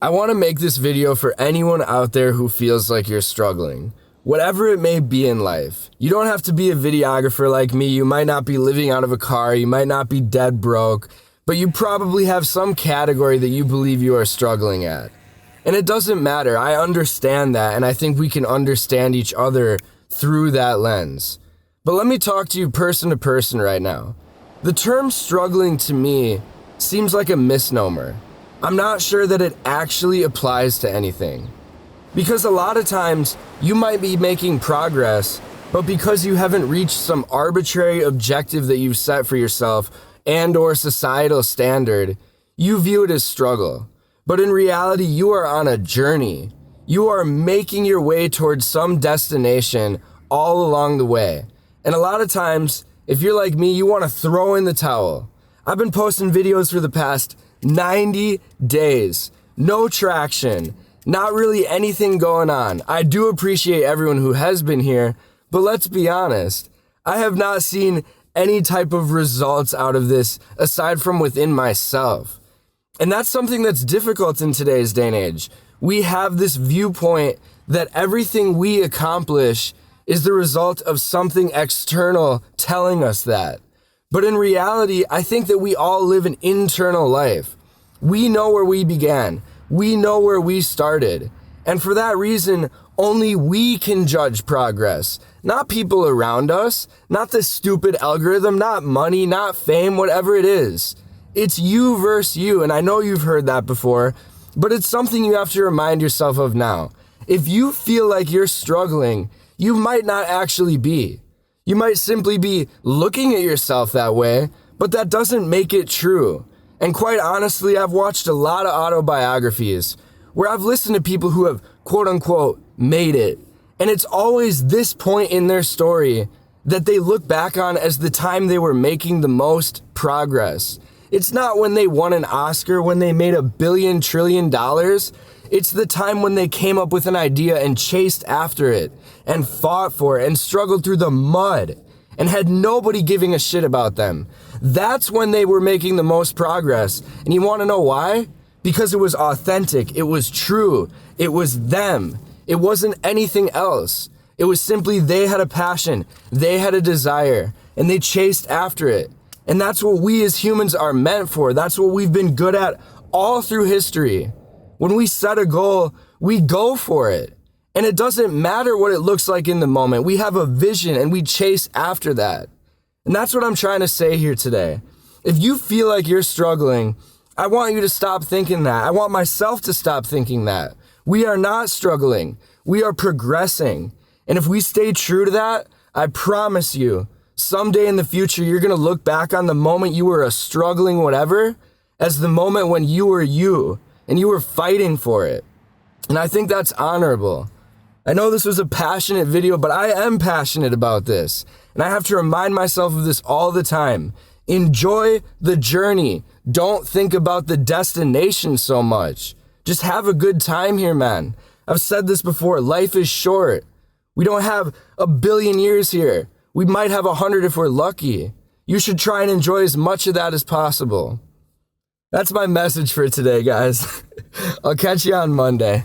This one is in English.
I want to make this video for anyone out there who feels like you're struggling. Whatever it may be in life. You don't have to be a videographer like me. You might not be living out of a car. You might not be dead broke. But you probably have some category that you believe you are struggling at. And it doesn't matter. I understand that. And I think we can understand each other through that lens. But let me talk to you person to person right now. The term struggling to me seems like a misnomer. I'm not sure that it actually applies to anything. Because a lot of times you might be making progress, but because you haven't reached some arbitrary objective that you've set for yourself and or societal standard, you view it as struggle. But in reality, you are on a journey. You are making your way towards some destination all along the way. And a lot of times, if you're like me, you want to throw in the towel. I've been posting videos for the past 90 days, no traction, not really anything going on. I do appreciate everyone who has been here, but let's be honest, I have not seen any type of results out of this aside from within myself. And that's something that's difficult in today's day and age. We have this viewpoint that everything we accomplish is the result of something external telling us that. But in reality, I think that we all live an internal life. We know where we began. We know where we started. And for that reason, only we can judge progress. Not people around us, not the stupid algorithm, not money, not fame, whatever it is. It's you versus you, and I know you've heard that before, but it's something you have to remind yourself of now. If you feel like you're struggling, you might not actually be. You might simply be looking at yourself that way, but that doesn't make it true. And quite honestly, I've watched a lot of autobiographies where I've listened to people who have quote unquote made it. And it's always this point in their story that they look back on as the time they were making the most progress. It's not when they won an Oscar, when they made $1 billion trillion. It's the time when they came up with an idea and chased after it and fought for it and struggled through the mud and had nobody giving a shit about them. That's when they were making the most progress. And you want to know why? Because it was authentic. It was true. It was them. It wasn't anything else. It was simply they had a passion. They had a desire and they chased after it. And that's what we as humans are meant for. That's what we've been good at all through history. When we set a goal, we go for it. And it doesn't matter what it looks like in the moment. We have a vision and we chase after that. And that's what I'm trying to say here today. If you feel like you're struggling, I want you to stop thinking that. I want myself to stop thinking that. We are not struggling. We are progressing. And if we stay true to that, I promise you, someday in the future, you're going to look back on the moment you were a struggling whatever as the moment when you were you and you were fighting for it. And I think that's honorable. I know this was a passionate video, but I am passionate about this. And I have to remind myself of this all the time. Enjoy the journey. Don't think about the destination so much. Just have a good time here, man. I've said this before. Life is short. We don't have 1 billion years here. We might have 100 if we're lucky. You should try and enjoy as much of that as possible. That's my message for today, guys. I'll catch you on Monday.